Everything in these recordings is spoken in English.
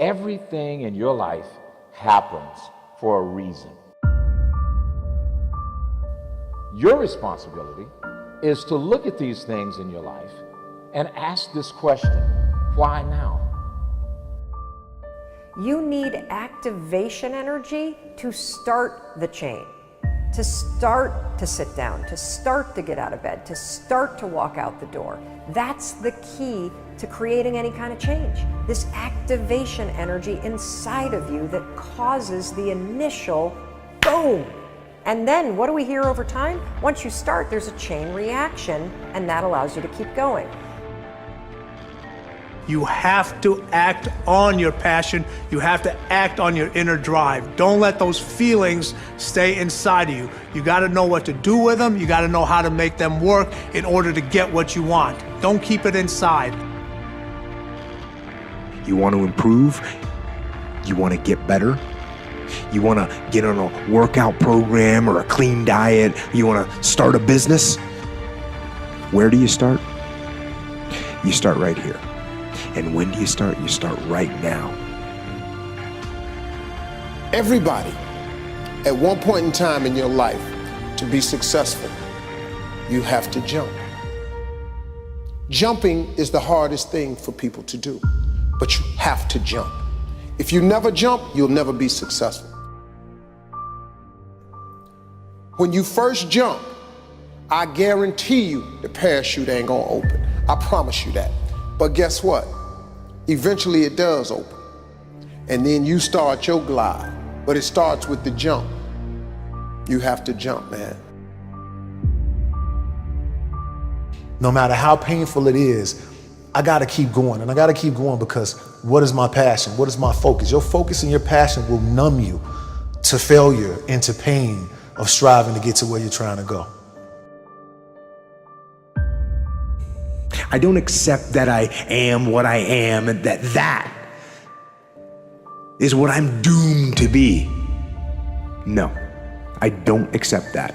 Everything in your life happens for a reason. Your responsibility is to look at these things in your life and ask this question: why now? You need activation energy to start the chain, to start to sit down, to start to get out of bed, to start to walk out the door. That's the key to creating any kind of change. This activation energy inside of you that causes the initial boom. And then what do we hear over time? Once you start, there's a chain reaction, and that allows you to keep going. You have to act on your passion. You have to act on your inner drive. Don't let those feelings stay inside of you. You got to know what to do with them. You got to know how to make them work in order to get what you want. Don't keep it inside. You want to improve? You want to get better? You want to get on a workout program or a clean diet? You want to start a business? Where do you start? You start right here. And when do you start? You start right now. Everybody, at one point in time in your life, to be successful, you have to jump. Jumping is the hardest thing for people to do, but you have to jump. If you never jump, you'll never be successful. When you first jump, I guarantee you the parachute ain't gonna open. I promise you that. But guess what? Eventually it does open. And then you start your glide. But it starts with the jump. You have to jump, man. No matter how painful it is, I gotta keep going. And I gotta keep going because what is my passion? What is my focus? Your focus and your passion will numb you to failure and to pain of striving to get to where you're trying to go. I don't accept that I am what I am and that is what I'm doomed to be. No, I don't accept that.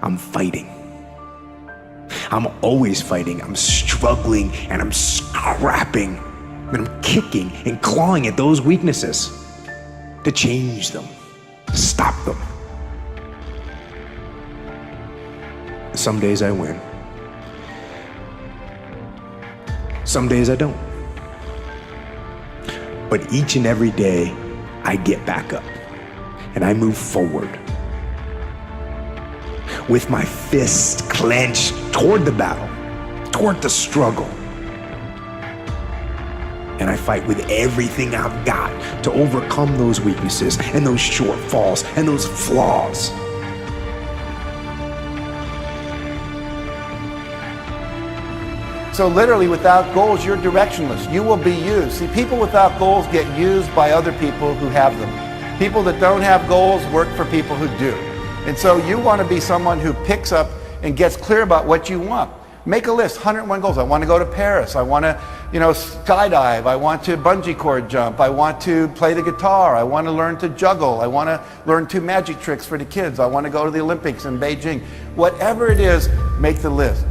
I'm fighting. I'm always fighting. I'm struggling and I'm scrapping and I'm kicking and clawing at those weaknesses to change them, to stop them. Some days I win. Some days I don't. But each and every day, I get back up and I move forward with my fist clenched toward the battle, toward the struggle. And I fight with everything I've got to overcome those weaknesses and those shortfalls and those flaws. So literally, without goals, you're directionless. You will be used. See, people without goals get used by other people who have them. People that don't have goals work for people who do. And so you want to be someone who picks up and gets clear about what you want. Make a list, 101 goals. I want to go to Paris. I want to, skydive. I want to bungee cord jump. I want to play the guitar. I want to learn to juggle. I want to learn 2 magic tricks for the kids. I want to go to the Olympics in Beijing. Whatever it is, make the list.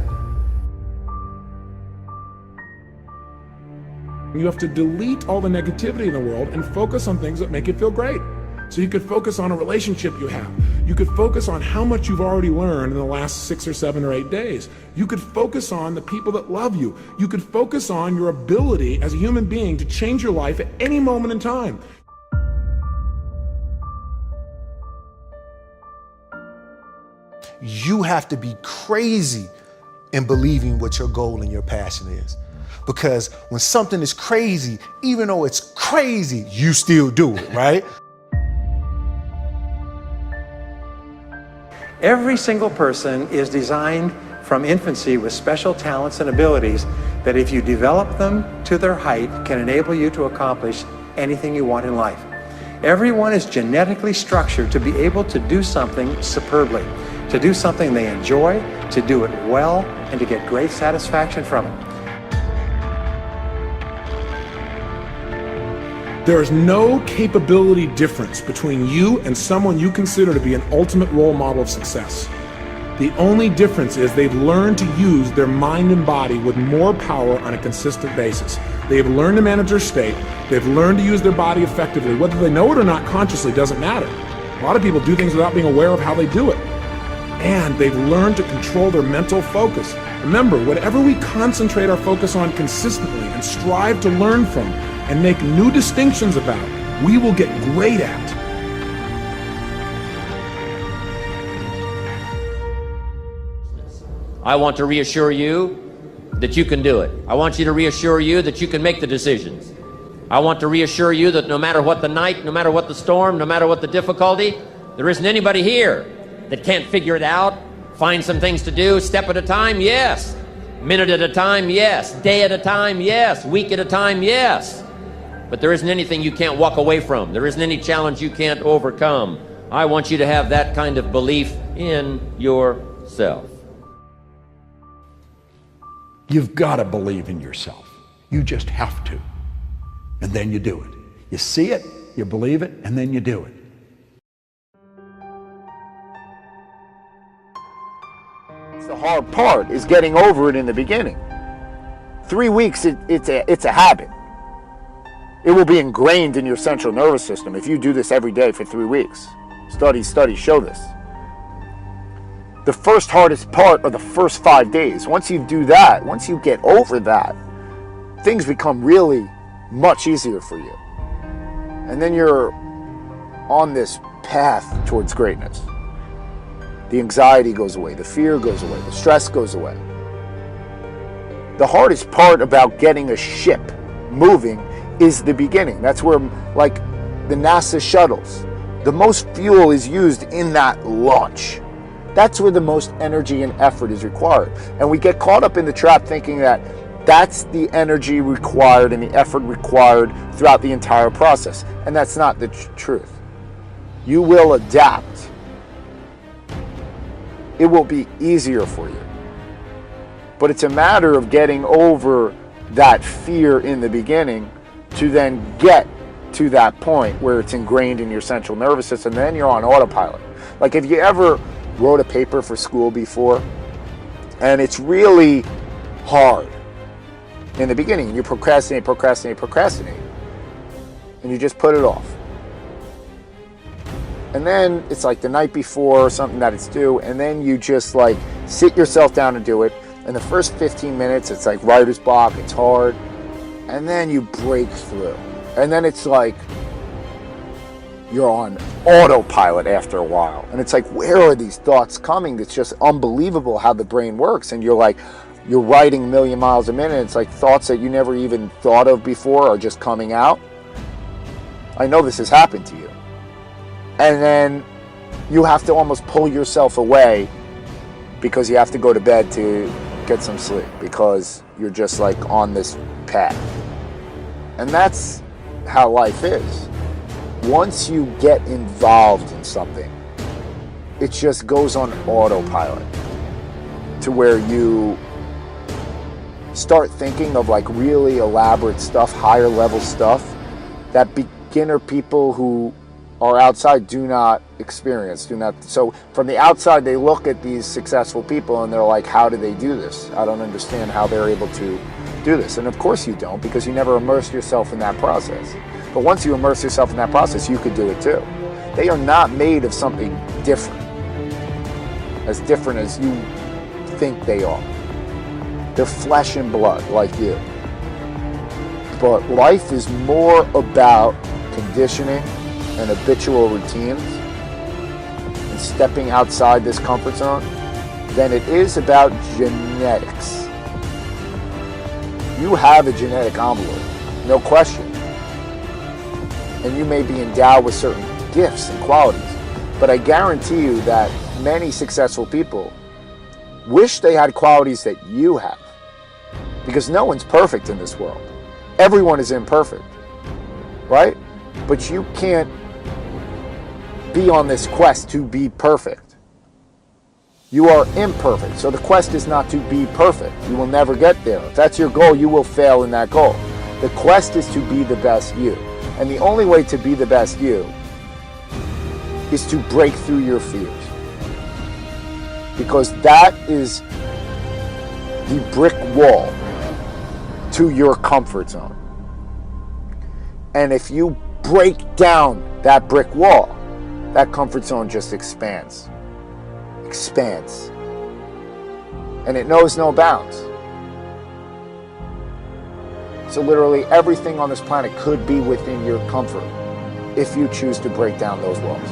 You have to delete all the negativity in the world and focus on things that make you feel great. So you could focus on a relationship you have. You could focus on how much you've already learned in the last 6 or 7 or 8 days. You could focus on the people that love you. You could focus on your ability as a human being to change your life at any moment in time. You have to be crazy in believing what your goal and your passion is. Because when something is crazy, even though it's crazy, you still do it, right? Every single person is designed from infancy with special talents and abilities that if you develop them to their height can enable you to accomplish anything you want in life. Everyone is genetically structured to be able to do something superbly, to do something they enjoy, to do it well, and to get great satisfaction from it. There is no capability difference between you and someone you consider to be an ultimate role model of success. The only difference is they've learned to use their mind and body with more power on a consistent basis. They've learned to manage their state. They've learned to use their body effectively. Whether they know it or not consciously doesn't matter. A lot of people do things without being aware of how they do it. And they've learned to control their mental focus. Remember, whatever we concentrate our focus on consistently and strive to learn from and make new distinctions about, we will get great at. I want to reassure you that you can do it. I want you to reassure you that you can make the decisions. I want to reassure you that no matter what the night, no matter what the storm, no matter what the difficulty, there isn't anybody here that can't figure it out, find some things to do, step at a time, yes. Minute at a time, yes. Day at a time, yes. Week at a time, yes. But there isn't anything you can't walk away from. There isn't any challenge you can't overcome. I want you to have that kind of belief in yourself. You've got to believe in yourself. You just have to. And then you do it. You see it, you believe it, and then you do it. The hard part is getting over it in the beginning. 3 weeks, it's a habit. It will be ingrained in your central nervous system if you do this every day for 3 weeks. Studies show this. The first hardest part are the first 5 days. Once you do that, once you get over that, things become really much easier for you. And then you're on this path towards greatness. The anxiety goes away, the fear goes away, the stress goes away. The hardest part about getting a ship moving is the beginning. That's where, like the NASA shuttles, the most fuel is used in that launch. That's where the most energy and effort is required. And we get caught up in the trap thinking that that's the energy required and the effort required throughout the entire process. And that's not the truth. You will adapt. It will be easier for you. But it's a matter of getting over that fear in the beginning to then get to that point where it's ingrained in your central nervous system. Then you're on autopilot. Like if you ever wrote a paper for school before and it's really hard in the beginning, you procrastinate, and you just put it off. And then it's like the night before or something that it's due, and then you just like sit yourself down and do it. And the first 15 minutes, it's like writer's block, it's hard. And then you break through. And then it's like you're on autopilot after a while. And it's like, where are these thoughts coming? It's just unbelievable how the brain works. And you're like, you're writing a million miles a minute. It's like thoughts that you never even thought of before are just coming out. I know this has happened to you. And then you have to almost pull yourself away because you have to go to bed to get some sleep because you're just like on this path. And that's how life is. Once you get involved in something, it just goes on autopilot to where you start thinking of like really elaborate stuff, higher level stuff that beginner people who are outside do not experience, So from the outside, they look at these successful people and they're like, how do they do this? I don't understand how they're able to do this. And of course you don't, because you never immerse yourself in that process. But once you immerse yourself in that process, you could do it too. They are not made of something different as you think they are. They're flesh and blood like you. But life is more about conditioning and habitual routines and stepping outside this comfort zone than it is about genetics. You have a genetic envelope, no question. And you may be endowed with certain gifts and qualities, but I guarantee you that many successful people wish they had qualities that you have, because no one's perfect in this world. Everyone is imperfect, right? But you can't be on this quest to be perfect. You are imperfect, so the quest is not to be perfect. You will never get there. If that's your goal, you will fail in that goal. The quest is to be the best you. And the only way to be the best you is to break through your fears. because that is the brick wall to your comfort zone. And if you break down that brick wall, that comfort zone just expands. And it knows no bounds. So literally everything on this planet could be within your comfort if you choose to break down those walls.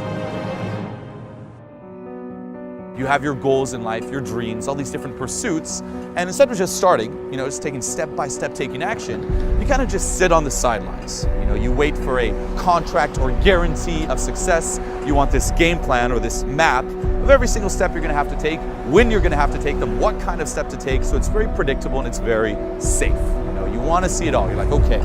You have your goals in life, your dreams, all these different pursuits, and instead of just starting, just taking step by step, taking action, you kind of just sit on the sidelines. You wait for a contract or guarantee of success. You want this game plan or this map of every single step you're going to have to take, when you're going to have to take them, what kind of step to take, so it's very predictable and it's very safe. You want to see it all. You're like, okay,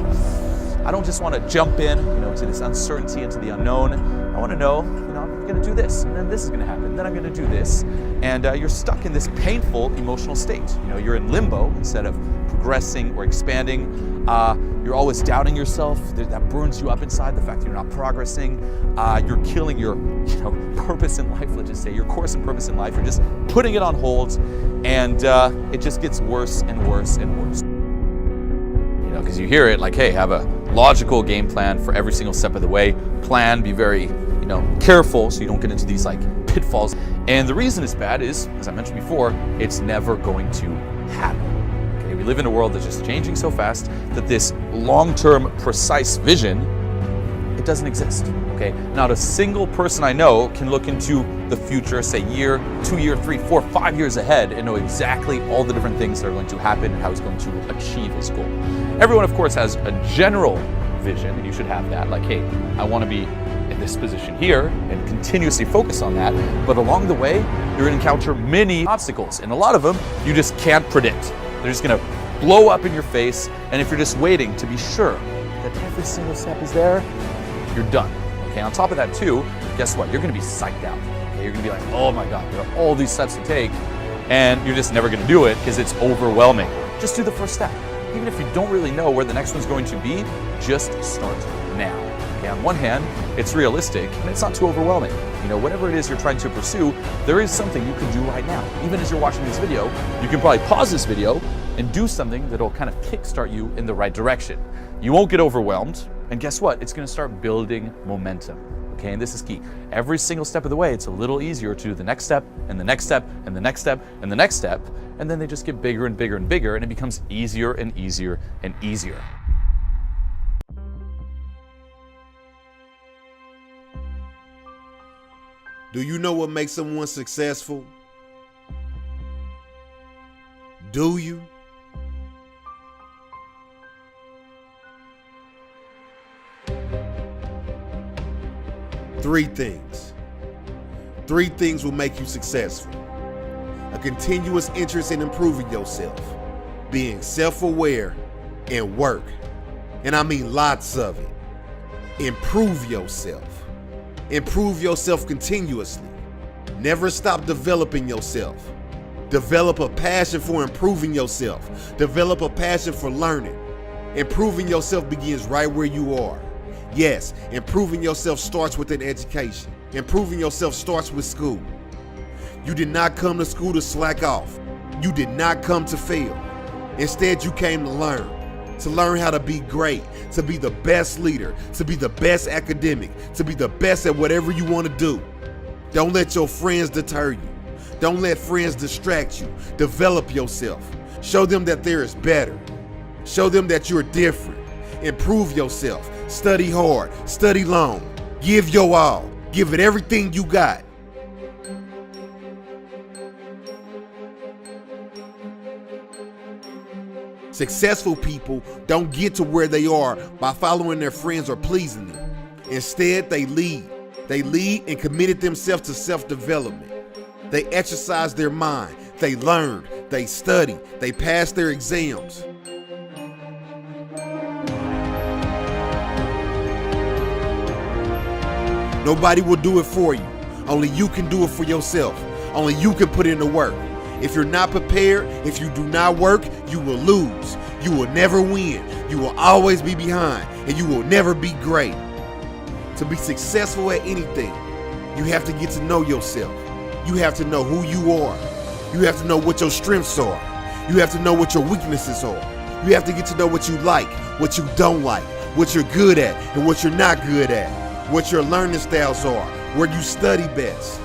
I don't just want to jump in, to this uncertainty, into the unknown. I want to know, I'm going to do this, and then this is going to happen, then I'm going to do this. And you're stuck in this painful emotional state. You're in limbo instead of progressing or expanding. You're always doubting yourself. That burns you up inside, the fact that you're not progressing. You're killing your purpose in life, let's just say, your course and purpose in life. You're just putting it on hold, and it just gets worse and worse and worse. Because you hear it like, hey, have a logical game plan for every single step of the way. Plan, be very, careful so you don't get into these pitfalls. And the reason it's bad is, as I mentioned before, it's never going to happen. Okay, we live in a world that's just changing so fast that this long-term, precise vision, it doesn't exist. Okay, not a single person I know can look into the future, say year, 2 year, 3, 4, 5 years ahead, and know exactly all the different things that are going to happen and how he's going to achieve his goal. Everyone, of course, has a general vision, and you should have that. Like, hey, I want to be in this position here, and continuously focus on that. But along the way, you're going to encounter many obstacles, and a lot of them you just can't predict. They're just going to blow up in your face, and if you're just waiting to be sure that every single step is there, you're done. Okay, on top of that too, guess what? You're going to be psyched out. Okay, you're going to be like, oh my God, there are all these steps to take, and you're just never going to do it because it's overwhelming. Just do the first step. Even if you don't really know where the next one's going to be, just start now. Okay, on one hand, it's realistic and it's not too overwhelming. Whatever it is you're trying to pursue, there is something you can do right now. Even as you're watching this video, you can probably pause this video and do something that'll kind of kickstart you in the right direction. You won't get overwhelmed, and guess what? It's going to start building momentum. Okay, and this is key. Every single step of the way, it's a little easier to do the next step, and the next step, and the next step, and the next step, and then they just get bigger and bigger and bigger, and it becomes easier and easier and easier. Do you know what makes someone successful? Do you? Three things. Three things will make you successful. A continuous interest in improving yourself, being self-aware, and work. And I mean lots of it. Improve yourself. Improve yourself continuously. Never stop developing yourself. Develop a passion for improving yourself. Develop a passion for learning. Improving yourself begins right where you are. Yes, improving yourself starts with an education. Improving yourself starts with school. You did not come to school to slack off. You did not come to fail. Instead, you came to learn how to be great, to be the best leader, to be the best academic, to be the best at whatever you want to do. Don't let your friends deter you. Don't let friends distract you. Develop yourself. Show them that there is better. Show them that you're different. Improve yourself. Study hard. Study long. Give your all. Give it everything you got. Successful people don't get to where they are by following their friends or pleasing them. Instead, they lead. They lead and committed themselves to self-development. They exercise their mind. They learn. They study. They pass their exams. Nobody will do it for you. Only you can do it for yourself. Only you can put in the work. If you're not prepared, if you do not work, you will lose. You will never win. You will always be behind, and you will never be great. To be successful at anything, you have to get to know yourself. You have to know who you are. You have to know what your strengths are. You have to know what your weaknesses are. You have to get to know what you like, what you don't like, what you're good at and what you're not good at, what your learning styles are, where you study best.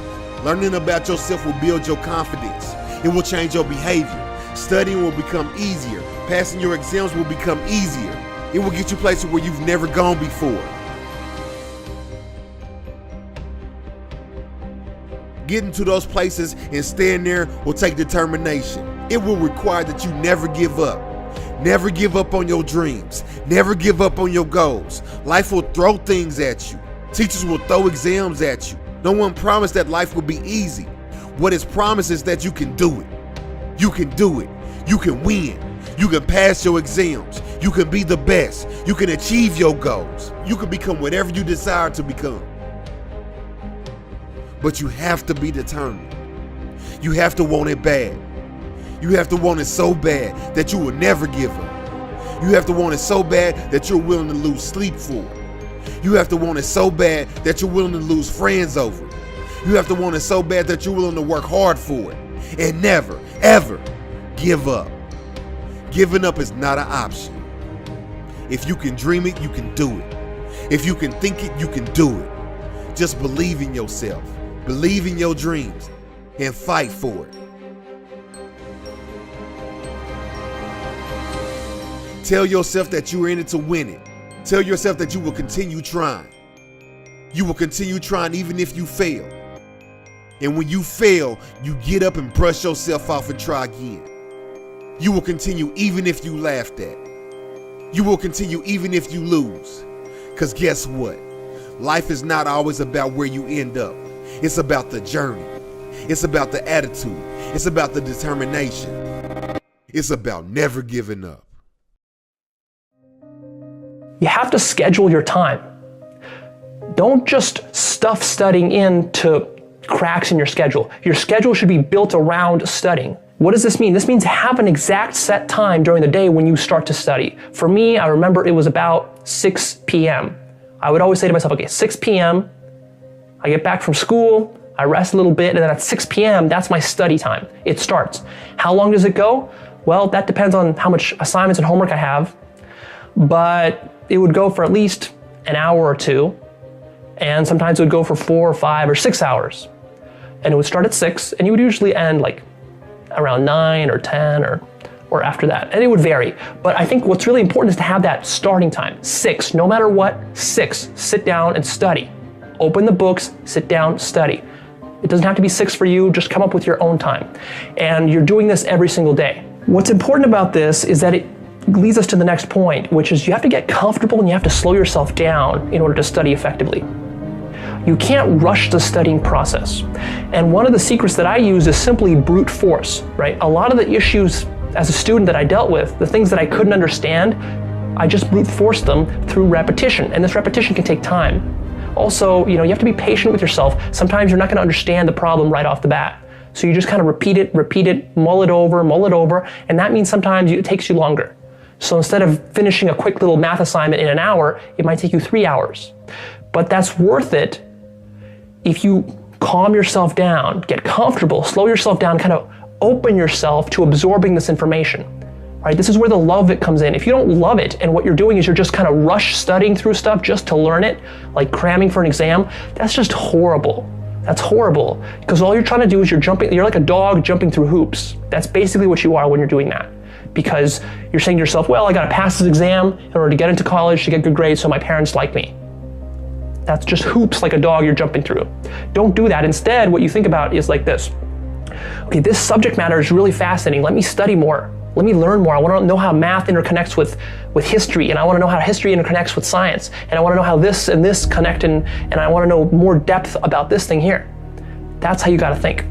Learning about yourself will build your confidence. It will change your behavior. Studying will become easier. Passing your exams will become easier. It will get you places where you've never gone before. Getting to those places and staying there will take determination. It will require that you never give up. Never give up on your dreams. Never give up on your goals. Life will throw things at you. Teachers will throw exams at you. No one promised that life will be easy. What is promised is that you can do it. You can do it. You can win. You can pass your exams. You can be the best. You can achieve your goals. You can become whatever you desire to become. But you have to be determined. You have to want it bad. You have to want it so bad that you will never give up. You have to want it so bad that you're willing to lose sleep for it. You have to want it so bad that you're willing to lose friends over it. You have to want it so bad that you're willing to work hard for it. And never, ever give up. Giving up is not an option. If you can dream it, you can do it. If you can think it, you can do it. Just believe in yourself. Believe in your dreams and fight for it. Tell yourself that you're in it to win it. Tell yourself that you will continue trying. You will continue trying even if you fail. And when you fail, you get up and brush yourself off and try again. You will continue even if you laughed at. You will continue even if you lose. Because guess what? Life is not always about where you end up. It's about the journey. It's about the attitude. It's about the determination. It's about never giving up. You have to schedule your time. Don't just stuff studying into cracks in your schedule. Your schedule should be built around studying. What does this mean? This means have an exact set time during the day when you start to study. For me, I remember it was about 6 p.m. I would always say to myself, okay, 6 p.m., I get back from school, I rest a little bit, and then at 6 p.m., that's my study time. It starts. How long does it go? Well, that depends on how much assignments and homework I have, but it would go for at least an hour or two, and sometimes it would go for 4 or 5 or 6 hours. And it would start at 6, and you would usually end like around 9 or 10 or after that, and it would vary. But I think what's really important is to have that starting time, 6, no matter what, 6, sit down and study. Open the books, sit down, study. It doesn't have to be 6 for you, just come up with your own time. And you're doing this every single day. What's important about this is that it leads us to the next point, which is you have to get comfortable and you have to slow yourself down in order to study effectively. You can't rush the studying process. And one of the secrets that I use is simply brute force, right? A lot of the issues as a student that I dealt with, the things that I couldn't understand, I just brute forced them through repetition. And this repetition can take time. Also, you have to be patient with yourself. Sometimes you're not going to understand the problem right off the bat. So you just kind of repeat it, mull it over, and that means sometimes it takes you longer. So instead of finishing a quick little math assignment in an hour, it might take you 3 hours. But that's worth it if you calm yourself down, get comfortable, slow yourself down, kind of open yourself to absorbing this information. Right? This is where the love of it comes in. If you don't love it and what you're doing is you're just kind of rush studying through stuff just to learn it, like cramming for an exam, that's just horrible. That's horrible. Because all you're trying to do is you're like a dog jumping through hoops. That's basically what you are when you're doing that. Because you're saying to yourself, well, I got to pass this exam in order to get into college, to get good grades so my parents like me. That's just hoops like a dog you're jumping through. Don't do that. Instead, what you think about is like this. Okay, this subject matter is really fascinating. Let me study more. Let me learn more. I want to know how math interconnects with history, and I want to know how history interconnects with science, and I want to know how this and this connect, and I want to know more depth about this thing here. That's how you got to think.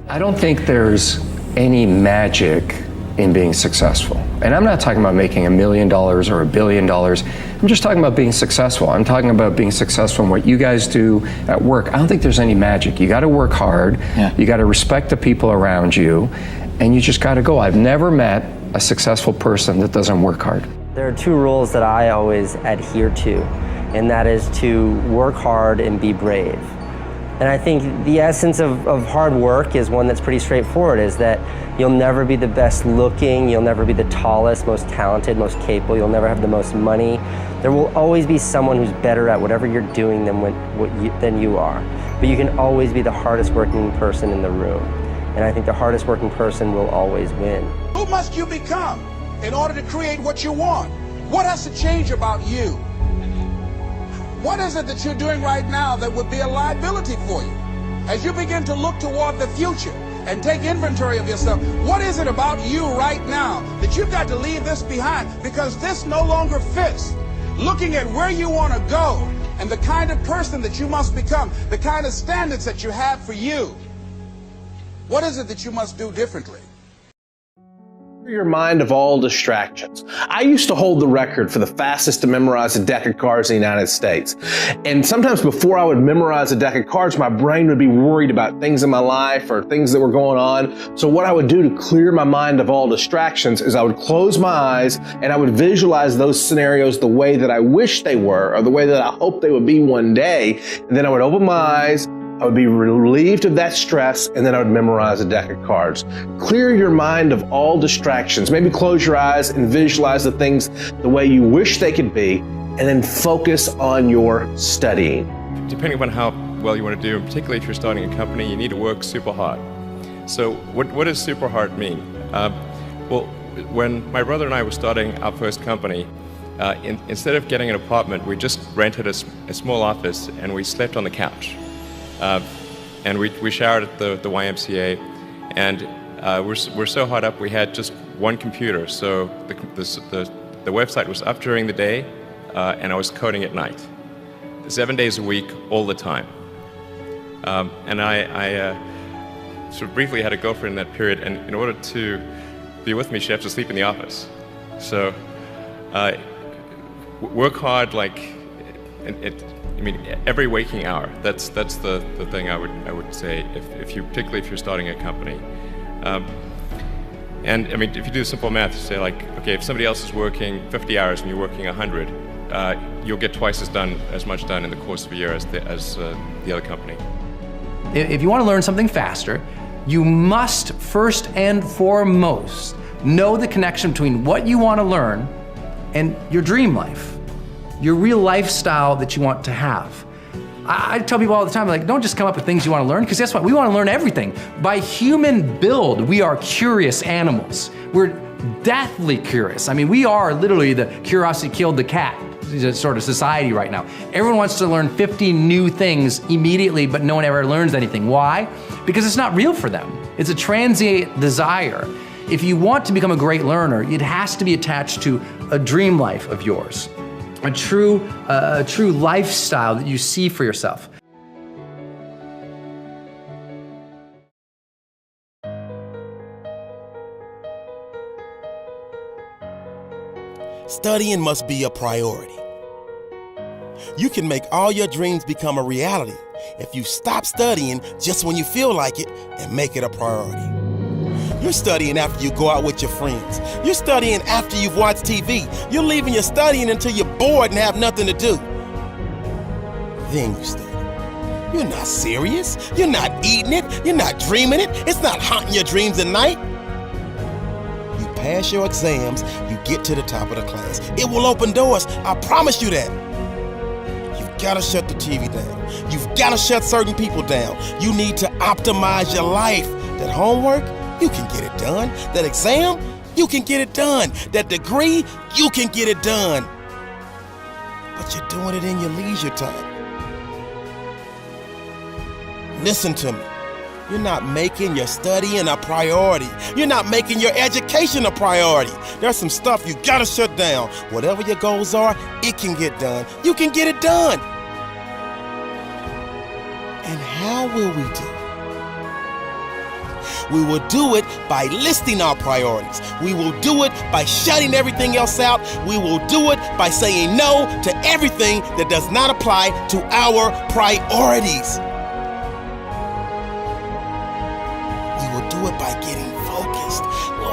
I don't think there's any magic in being successful. And I'm not talking about making $1 million or $1 billion. I'm just talking about being successful. I'm talking about being successful in what you guys do at work. I don't think there's any magic. You got to work hard. Yeah. You got to respect the people around you. And you just got to go. I've never met a successful person that doesn't work hard. There are 2 rules that I always adhere to, and that is to work hard and be brave. And I think the essence of hard work is one that's pretty straightforward, is that you'll never be the best looking, you'll never be the tallest, most talented, most capable, you'll never have the most money. There will always be someone who's better at whatever you're doing than you are. But you can always be the hardest working person in the room. And I think the hardest working person will always win. Who must you become in order to create what you want? What has to change about you? What is it that you're doing right now that would be a liability for you? As you begin to look toward the future and take inventory of yourself, what is it about you right now that you've got to leave this behind because this no longer fits? Looking at where you want to go and the kind of person that you must become, the kind of standards that you have for you. What is it that you must do differently? Your mind of all distractions. I used to hold the record for the fastest to memorize a deck of cards in the United States. And sometimes before I would memorize a deck of cards, my brain would be worried about things in my life or things that were going on. So what I would do to clear my mind of all distractions is I would close my eyes and I would visualize those scenarios the way that I wish they were or the way that I hope they would be one day. And then I would open my eyes, I would be relieved of that stress, and then I would memorize a deck of cards. Clear your mind of all distractions. Maybe close your eyes and visualize the things the way you wish they could be, and then focus on your studying. Depending upon how well you want to do, particularly if you're starting a company, you need to work super hard. So what does super hard mean? Well, when my brother and I were starting our first company, instead of getting an apartment, we just rented a small office and we slept on the couch. And we showered at the YMCA, and we're so hot up we had just one computer, so the website was up during the day, and I was coding at night, 7 days a week, all the time. And I sort of briefly had a girlfriend in that period, and in order to be with me, she had to sleep in the office. So work hard, like every waking hour. That's the thing I would say particularly if you're starting a company. And I mean, if you do simple math, say like, okay, if somebody else is working 50 hours and you're working 100, you'll get twice as much done in the course of a year as the other company. If you want to learn something faster, you must first and foremost know the connection between what you want to learn and your dream life, your real lifestyle that you want to have. I tell people all the time, like, don't just come up with things you want to learn, because guess what? We want to learn everything. By human build, we are curious animals. We're deathly curious. I mean, we are literally the curiosity killed the cat sort of society right now. Everyone wants to learn 50 new things immediately, but no one ever learns anything. Why? Because it's not real for them. It's a transient desire. If you want to become a great learner, it has to be attached to a dream life of yours. A true lifestyle that you see for yourself. Studying must be a priority. You can make all your dreams become a reality if you stop studying just when you feel like it and make it a priority. You're studying after you go out with your friends. You're studying after you've watched TV. You're leaving your studying until you're bored and have nothing to do. Then you study. You're not serious. You're not eating it. You're not dreaming it. It's not haunting your dreams at night. You pass your exams, you get to the top of the class. It will open doors. I promise you that. You've got to shut the TV down. You've got to shut certain people down. You need to optimize your life. That homework, you can get it done. That exam, you can get it done. That degree, you can get it done. But you're doing it in your leisure time. Listen to me. You're not making your studying a priority. You're not making your education a priority. There's some stuff you gotta shut down. Whatever your goals are, it can get done. You can get it done. And how will we do it? We will do it by listing our priorities. We will do it by shutting everything else out. We will do it by saying no to everything that does not apply to our priorities. We will do it by getting focused,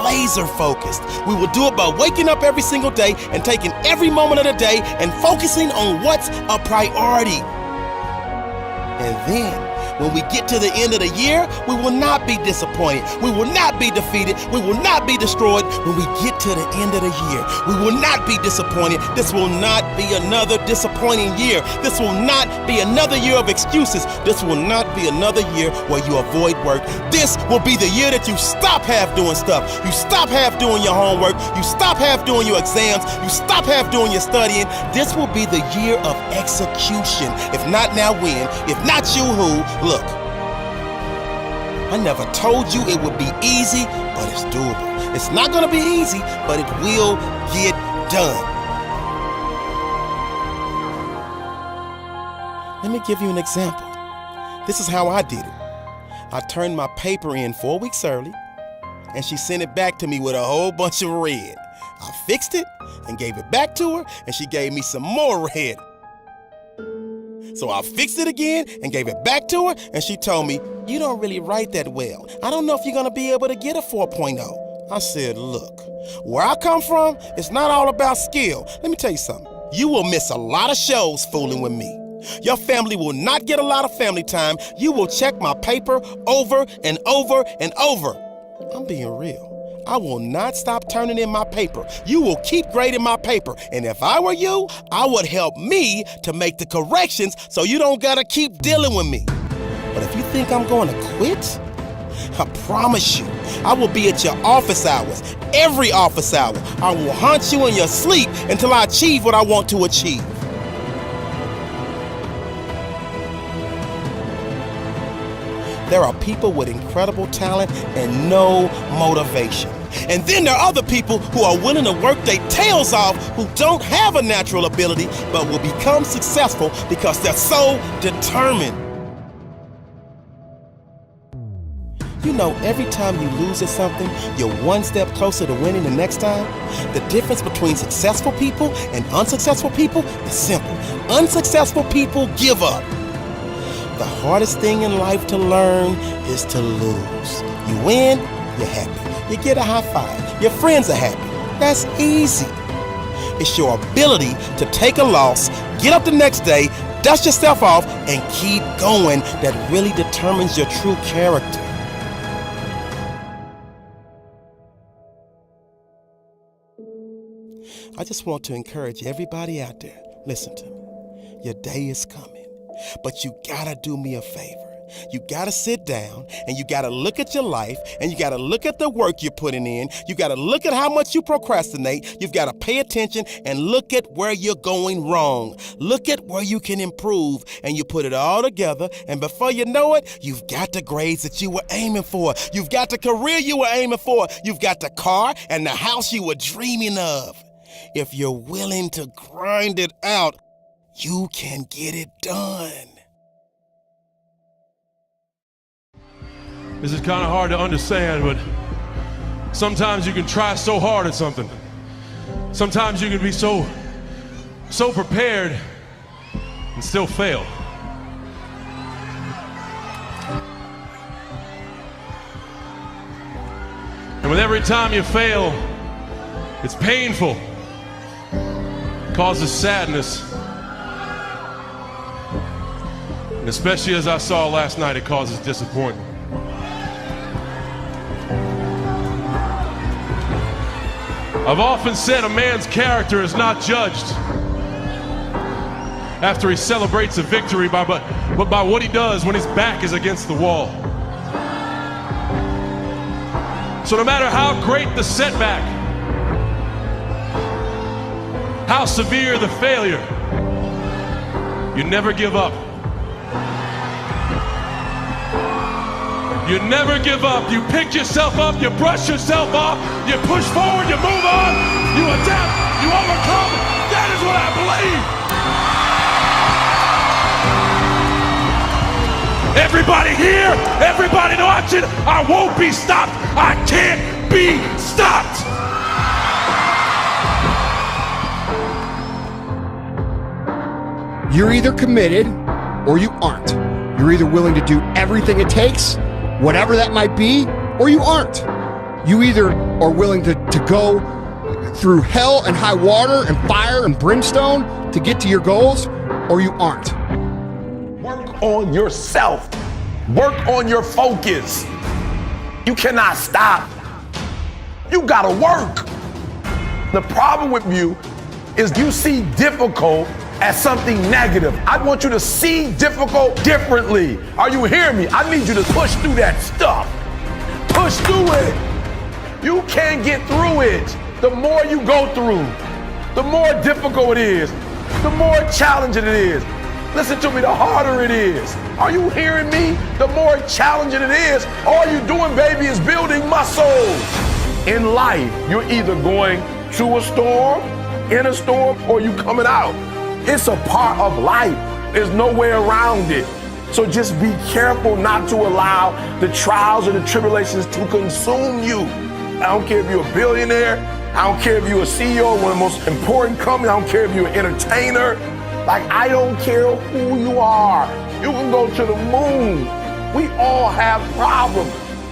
laser focused. We will do it by waking up every single day and taking every moment of the day and focusing on what's a priority. And then When we get to the end of the year, we will not be disappointed. We will not be defeated. We will not be destroyed. When we get to the end of the year, we will not be disappointed. This will not be another disappointing year. This will not be another year of excuses. This will not be another year where you avoid work. This will be the year that you stop half doing stuff. You stop half doing your homework. You stop half doing your exams. You stop half doing your studying. This will be the year of execution. If not now, when? If not you, who? Look, I never told you it would be easy, but it's doable. It's not gonna be easy, but it will get done. Let me give you an example. This is how I did it. I turned my paper in 4 weeks early, and she sent it back to me with a whole bunch of red. I fixed it and gave it back to her, and she gave me some more red. So I fixed it again and gave it back to her, and she told me, "You don't really write that well. I don't know if you're gonna be able to get a 4.0. I said, "Look, where I come from, it's not all about skill. Let me tell you something. You will miss a lot of shows fooling with me. Your family will not get a lot of family time. You will check my paper over and over and over. I'm being real. I will not stop turning in my paper. You will keep grading my paper. And if I were you, I would help me to make the corrections so you don't gotta keep dealing with me. But if you think I'm going to quit, I promise you, I will be at your office hours, every office hour. I will haunt you in your sleep until I achieve what I want to achieve. There are people with incredible talent and no motivation. And then there are other people who are willing to work their tails off who don't have a natural ability but will become successful because they're so determined. You know, every time you lose at something, you're one step closer to winning the next time. The difference between successful people and unsuccessful people is simple. Unsuccessful people give up. The hardest thing in life to learn is to lose. You win, you're happy. You get a high five. Your friends are happy. That's easy. It's your ability to take a loss, get up the next day, dust yourself off, and keep going that really determines your true character. I just want to encourage everybody out there, listen to me. Your day is coming, but you gotta do me a favor. You gotta sit down and you gotta look at your life and you gotta look at the work you're putting in. You gotta look at how much you procrastinate. You've gotta pay attention and look at where you're going wrong. Look at where you can improve, and you put it all together, and before you know it, you've got the grades that you were aiming for. You've got the career you were aiming for. You've got the car and the house you were dreaming of. If you're willing to grind it out, you can get it done. This is kind of hard to understand, but sometimes you can try so hard at something. Sometimes you can be so prepared and still fail. And with every time you fail, it's painful. It causes sadness. And especially as I saw last night, it causes disappointment. I've often said a man's character is not judged after he celebrates a victory, but by what he does when his back is against the wall. So no matter how great the setback, how severe the failure, you never give up. You never give up. You pick yourself up, you brush yourself off, you push forward, you move on, you adapt, you overcome. That is what I believe. Everybody here, everybody watching, I won't be stopped. I can't be stopped. You're either committed or you aren't. You're either willing to do everything it takes, whatever that might be, or you aren't. You either are willing to go through hell and high water and fire and brimstone to get to your goals, or you aren't. Work on yourself. Work on your focus. You cannot stop. You gotta work. The problem with you is you see difficult as something negative. I want you to see difficult differently. Are you hearing me? I need you to push through that stuff. Push through it. You can't get through it. The more you go through, the more difficult it is, the more challenging it is. Listen to me, the harder it is. Are you hearing me? The more challenging it is, all you're doing, baby, is building muscles. In life, you're either going through a storm, in a storm, or you coming out. It's a part of life. There's no way around it. So just be careful not to allow the trials and the tribulations to consume you. I don't care if you're a billionaire. I don't care if you're a CEO of one of the most important companies. I don't care if you're an entertainer. Like, I don't care who you are. You can go to the moon. We all have problems.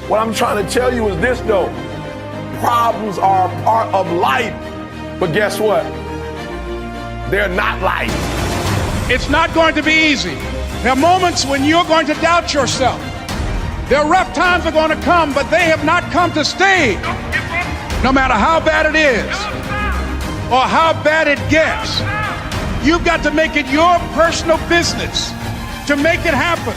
What I'm trying to tell you is this, though. Problems are a part of life. But guess what? They're not life. It's not going to be easy. There are moments when you're going to doubt yourself. There are rough times are going to come, but they have not come to stay. No matter how bad it is or how bad it gets, you've got to make it your personal business to make it happen.